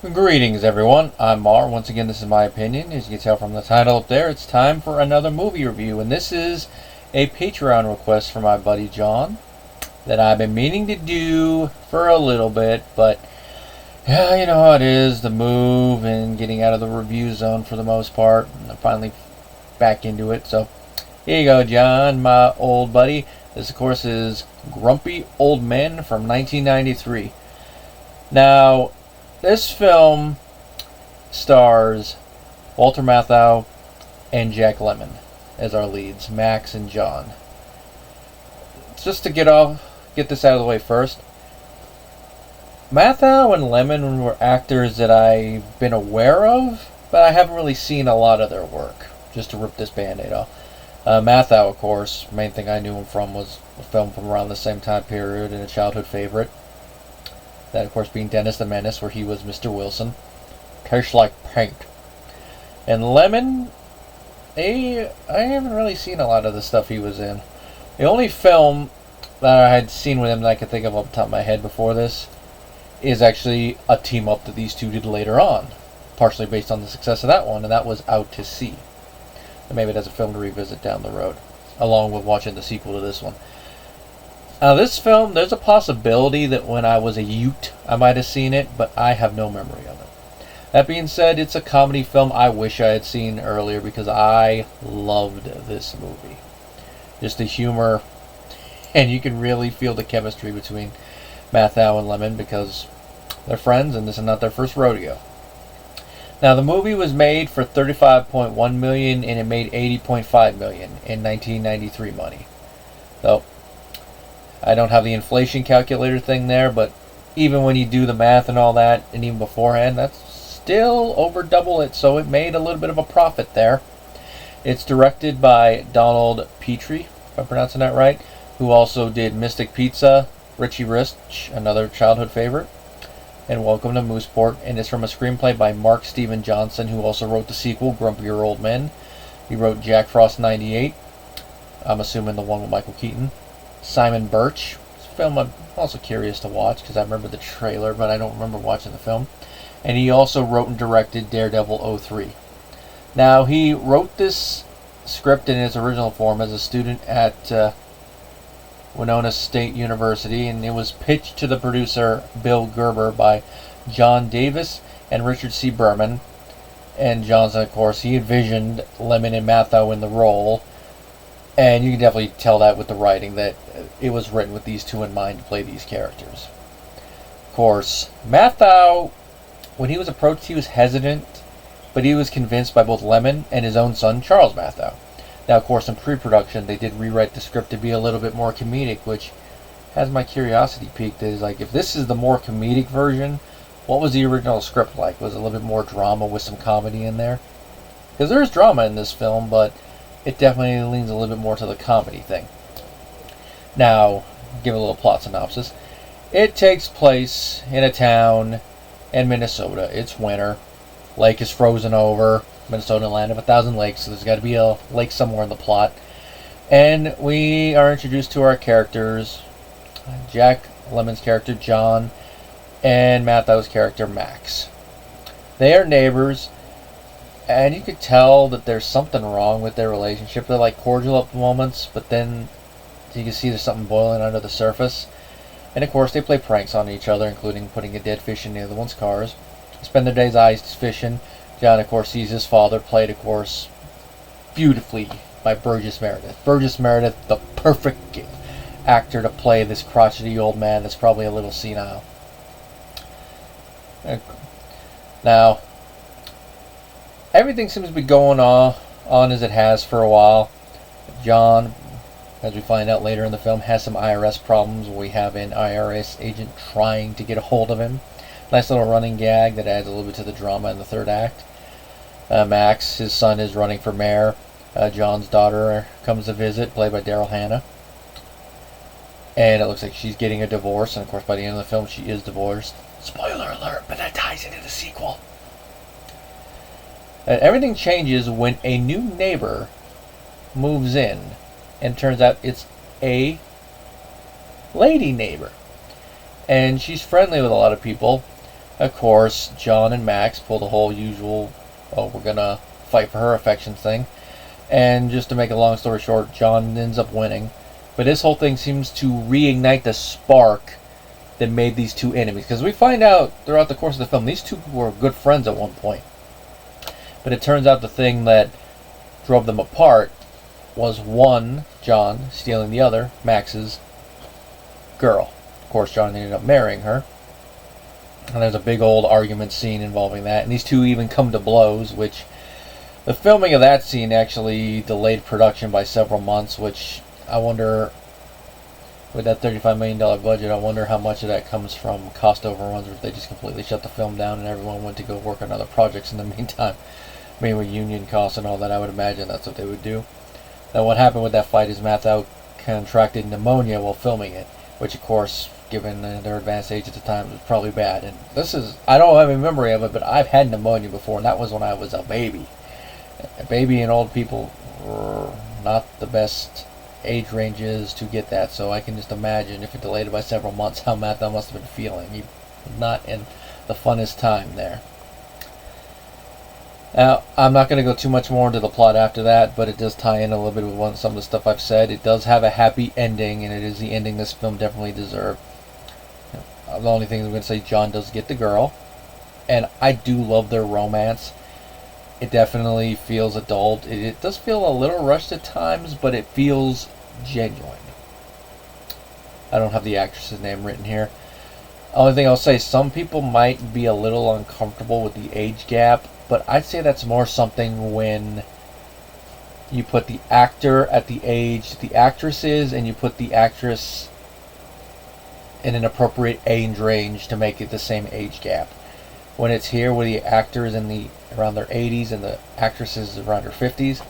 Greetings, everyone. I'm Mar. Once again, this is my opinion. As you can tell from the title up there, it's time for another movie review. And this is a Patreon request from my buddy John that I've been meaning to do for a little bit. But, yeah, you know how it is, the move and getting out of the review zone for the most part. And I'm finally back into it. So, here you go, John, my old buddy. This, of course, is Grumpy Old Men from 1993. Now, this film stars Walter Matthau and Jack Lemmon as our leads, Max and John. Just to get this out of the way first, Matthau and Lemmon were actors that I've been aware of, but I haven't really seen a lot of their work, just to rip this band-aid off. Matthau, of course, main thing I knew him from was a film from around the same time period and a childhood favorite. That, of course, being Dennis the Menace, where he was Mr. Wilson. Tastes like paint. And Lemmon, I haven't really seen a lot of the stuff he was in. The only film that I had seen with him that I could think of off the top of my head before this is actually a team-up that these two did later on. Partially based on the success of that one, and that was Out to Sea. And maybe that's a film to revisit down the road, along with watching the sequel to this one. Now, this film, there's a possibility that when I was a youth, I might have seen it, but I have no memory of it. That being said, it's a comedy film I wish I had seen earlier because I loved this movie. Just the humor, and you can really feel the chemistry between Matthau and Lemmon because they're friends and this is not their first rodeo. Now, the movie was made for $35.1 million and it made $80.5 million in 1993 money. So, I don't have the inflation calculator thing there, but even when you do the math and all that, and even beforehand, that's still over double it, so it made a little bit of a profit there. It's directed by Donald Petrie, if I'm pronouncing that right, who also did Mystic Pizza, Richie Rich, another childhood favorite, and Welcome to Mooseport, and it's from a screenplay by Mark Steven Johnson, who also wrote the sequel, Grumpier Old Men. He wrote Jack Frost 98, I'm assuming the one with Michael Keaton. Simon Birch. It's a film I'm also curious to watch because I remember the trailer, but I don't remember watching the film. And he also wrote and directed Daredevil 03. Now, he wrote this script in its original form as a student at Winona State University, and it was pitched to the producer Bill Gerber by John Davis and Richard C. Berman. And Johnson, of course, he envisioned Lemmon and Matthau in the role. And you can definitely tell that with the writing, that it was written with these two in mind to play these characters. Of course, Matthau, when he was approached, he was hesitant, but he was convinced by both Lemmon and his own son, Charles Matthau. Now, of course, in pre-production, they did rewrite the script to be a little bit more comedic, which has my curiosity piqued. Is like, if this is the more comedic version, what was the original script like? Was it a little bit more drama with some comedy in there? Because there is drama in this film, but it definitely leans a little bit more to the comedy thing. Now, give a little plot synopsis. It takes place in a town in Minnesota. It's winter. Lake is frozen over. Minnesota, land of 1,000 lakes, so there's got to be a lake somewhere in the plot. And we are introduced to our characters, Jack Lemmon's character, John, and Matthau's character, Max. They are neighbors, and you could tell that there's something wrong with their relationship. They're like cordial at moments, but then you can see there's something boiling under the surface. And of course, they play pranks on each other, including putting a dead fish in the other one's cars. They spend their days ice fishing. John, of course, sees his father, played, of course, beautifully by Burgess Meredith. Burgess Meredith, the perfect actor to play this crotchety old man that's probably a little senile. Now, everything seems to be going on as it has for a while. John, as we find out later in the film, has some IRS problems. We have an IRS agent trying to get a hold of him. Nice little running gag that adds a little bit to the drama in the third act. Max, his son, is running for mayor. John's daughter comes to visit, played by Daryl Hannah. And it looks like she's getting a divorce. And of course, by the end of the film, she is divorced. Spoiler alert, but that ties into the sequel. Everything changes when a new neighbor moves in, and turns out it's a lady neighbor. And she's friendly with a lot of people, Of course, John and Max pull the whole usual, oh, we're gonna fight for her affection thing. And just to make a long story short, John ends up winning. But this whole thing seems to reignite the spark that made these two enemies. Because we find out throughout the course of the film, these two were good friends at one point. But it turns out the thing that drove them apart was one, John, stealing the other, Max's girl. Of course, John ended up marrying her. And there's a big old argument scene involving that. And these two even come to blows, which the filming of that scene actually delayed production by several months, which I wonder, with that $35 million budget, I wonder how much of that comes from cost overruns, or if they just completely shut the film down and everyone went to go work on other projects in the meantime. I mean, with union costs and all that, I would imagine that's what they would do. Now, what happened with that fight is Matthau contracted pneumonia while filming it, which, of course, given their advanced age at the time, was probably bad. And this is, I don't have a memory of it, but I've had pneumonia before, and that was when I was a baby. A baby and old people were not the best age ranges to get that, so I can just imagine if it delayed it by several months how Matthau must have been feeling. He was not in the funnest time there. Now, I'm not going to go too much more into the plot after that, but it does tie in a little bit with some of the stuff I've said. It does have a happy ending, and it is the ending this film definitely deserved. The only thing I'm going to say, John does get the girl, and I do love their romance. It definitely feels adult. It does feel a little rushed at times, but it feels genuine. I don't have the actress's name written here. Only thing I'll say, some people might be a little uncomfortable with the age gap, but I'd say that's more something when you put the actor at the age the actress is, and you put the actress in an appropriate age range to make it the same age gap. When it's here where the actor is around their 80s and the actress is around her 50s,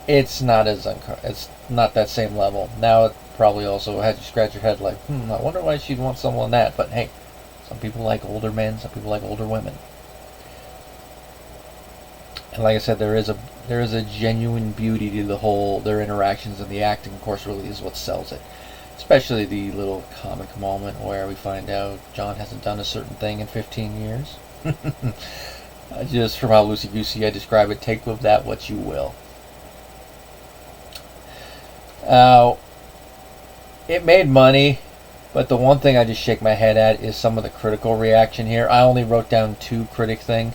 it's not it's not that same level. Now it probably also had you scratch your head like, I wonder why she'd want someone that. But hey, some people like older men, some people like older women. And like I said, there is a genuine beauty to their interactions, and the acting, of course, really is what sells it. Especially the little comic moment where we find out John hasn't done a certain thing in 15 years. Just from how loosey-goosey I describe it, take with that what you will. It made money, but the one thing I just shake my head at is some of the critical reaction here. I only wrote down 2 critic things.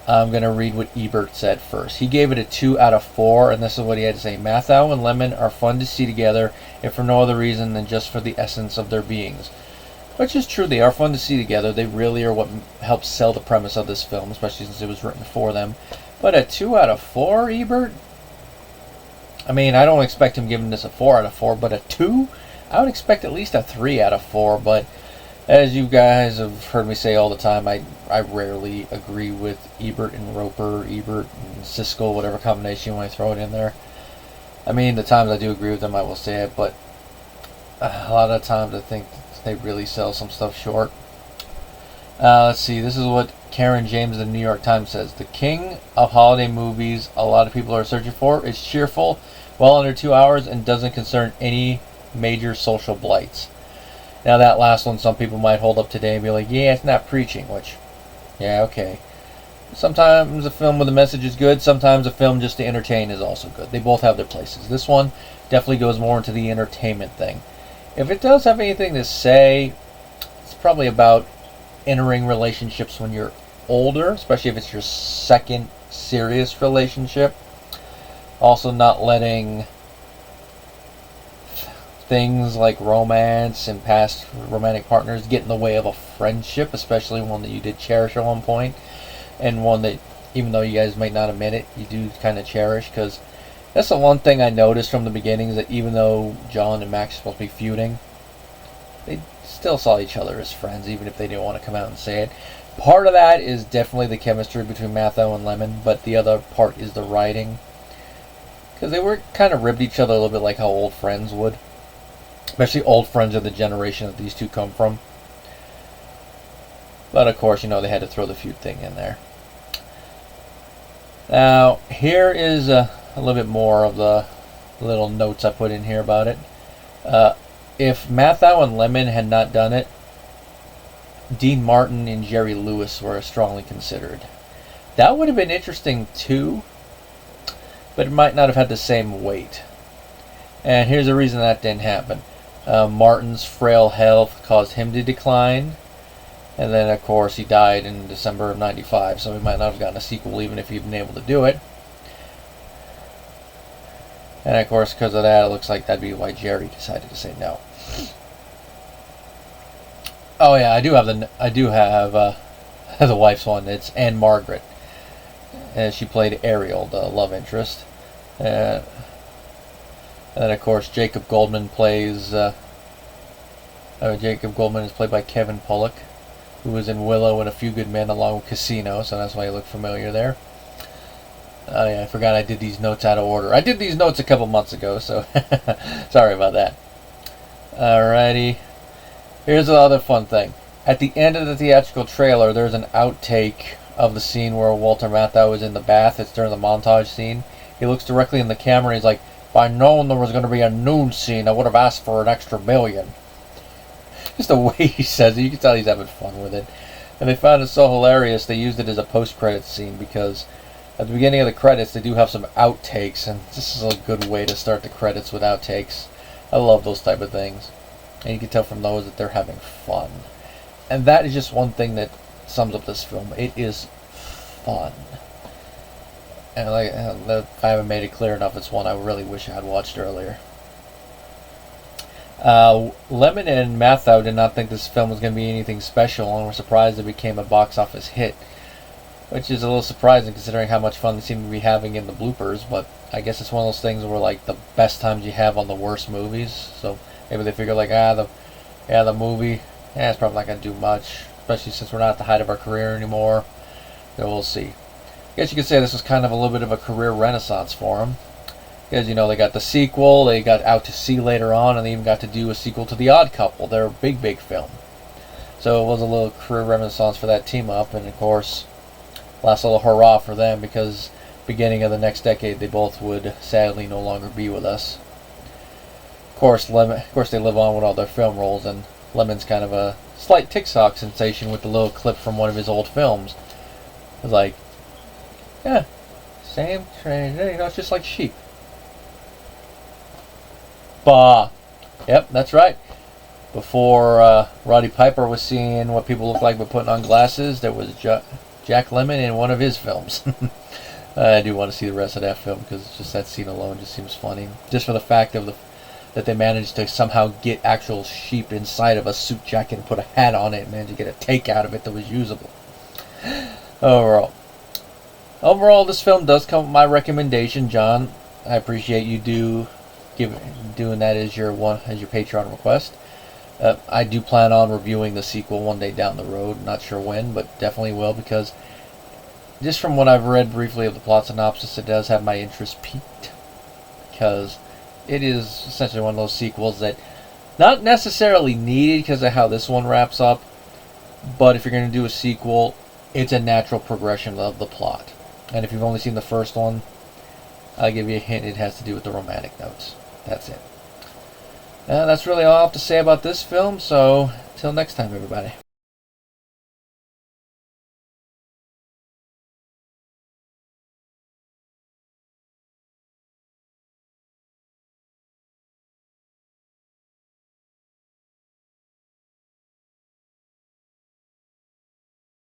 I'm going to read what Ebert said first. He gave it a 2 out of 4, and this is what he had to say. Matthau and Lemmon are fun to see together, if for no other reason than just for the essence of their beings. Which is true, they are fun to see together. They really are what helps sell the premise of this film, especially since it was written for them. But a 2 out of 4, Ebert? I mean, I don't expect him giving this a 4 out of 4, but a 2? I would expect at least a 3 out of 4, but as you guys have heard me say all the time, I rarely agree with Ebert and Roper, Ebert and Siskel, whatever combination you want to throw it in there. I mean, the times I do agree with them, I will say it, but a lot of times I think they really sell some stuff short. Let's see, this is what Karen James of the New York Times says. The king of holiday movies a lot of people are searching for is cheerful, well under 2 hours, and doesn't concern any major social blights. Now that last one, some people might hold up today and be like, yeah, it's not preaching, which, yeah, okay. Sometimes a film with a message is good, sometimes a film just to entertain is also good. They both have their places. This one definitely goes more into the entertainment thing. If it does have anything to say, it's probably about entering relationships when you're older, especially if it's your second serious relationship. Also not letting things like romance and past romantic partners get in the way of a friendship, especially one that you did cherish at one point, and one that, even though you guys might not admit it, you do kind of cherish. Because that's the one thing I noticed from the beginning, is that even though John and Max are supposed to be feuding, they still saw each other as friends, even if they didn't want to come out and say it. Part of that is definitely the chemistry between Matthau and Lemmon, but the other part is the writing, because they were kind of ribbed each other a little bit like how old friends would. Especially old friends of the generation that these two come from. But of course, they had to throw the feud thing in there. Now, here is a little bit more of the little notes I put in here about it. If Matthau and Lemmon had not done it, Dean Martin and Jerry Lewis were strongly considered. That would have been interesting too, but it might not have had the same weight. And here's the reason that didn't happen. Martin's frail health caused him to decline. And then, of course, he died in December of '95, so we might not have gotten a sequel even if he'd been able to do it. And, of course, because of that, it looks like that'd be why Jerry decided to say no. Oh, yeah, I do have the wife's one. It's Ann-Margret. And she played Ariel, the love interest. And then, of course, Jacob Goldman is played by Kevin Pollak, who was in Willow and A Few Good Men along with Casino, so that's why he looked familiar there. Oh yeah, I forgot I did these notes out of order. I did these notes a couple months ago, so sorry about that. Alrighty. Here's the other fun thing. At the end of the theatrical trailer, there's an outtake of the scene where Walter Matthau is in the bath. It's during the montage scene. He looks directly in the camera and he's like, "If I'd known there was going to be a nude scene, I would have asked for an extra $1 million." Just the way he says it, you can tell he's having fun with it. And they found it so hilarious, they used it as a post-credits scene because at the beginning of the credits, they do have some outtakes, and this is a good way to start the credits with outtakes. I love those type of things. And you can tell from those that they're having fun. And that is just one thing that sums up this film. It is fun. And if I haven't made it clear enough, it's one I really wish I had watched earlier. Lemmon and Matthau did not think this film was going to be anything special and were surprised it became a box office hit. Which is a little surprising considering how much fun they seem to be having in the bloopers, but I guess it's one of those things where like the best times you have on the worst movies. So maybe they figure like, the movie, it's probably not going to do much, especially since we're not at the height of our career anymore. So we'll see. I guess you could say this was kind of a little bit of a career renaissance for them. Because, they got the sequel, they got Out to Sea later on, and they even got to do a sequel to The Odd Couple, their big film. So it was a little career renaissance for that team up, and of course, last little hurrah for them because beginning of the next decade they both would sadly no longer be with us. Of course, they live on with all their film roles, and Lemmon's kind of a slight TikTok sensation with the little clip from one of his old films. It's like, yeah, same train, it's just like sheep. Bah. Yep, that's right. Before Roddy Piper was seeing what people look like by putting on glasses, there was Jack Lemmon in one of his films. I do want to see the rest of that film because just that scene alone just seems funny. Just for the fact of that they managed to somehow get actual sheep inside of a suit jacket and put a hat on it and managed to get a take out of it that was usable. Overall, this film does come with my recommendation, John. I appreciate you doing that as your Patreon request. I do plan on reviewing the sequel one day down the road. Not sure when, but definitely will, because just from what I've read briefly of the plot synopsis, it does have my interest piqued. Because it is essentially one of those sequels that not necessarily needed because of how this one wraps up, but if you're going to do a sequel, it's a natural progression of the plot. And if you've only seen the first one, I'll give you a hint, it has to do with the romantic notes. That's it. That's really all I have to say about this film, so till next time, everybody.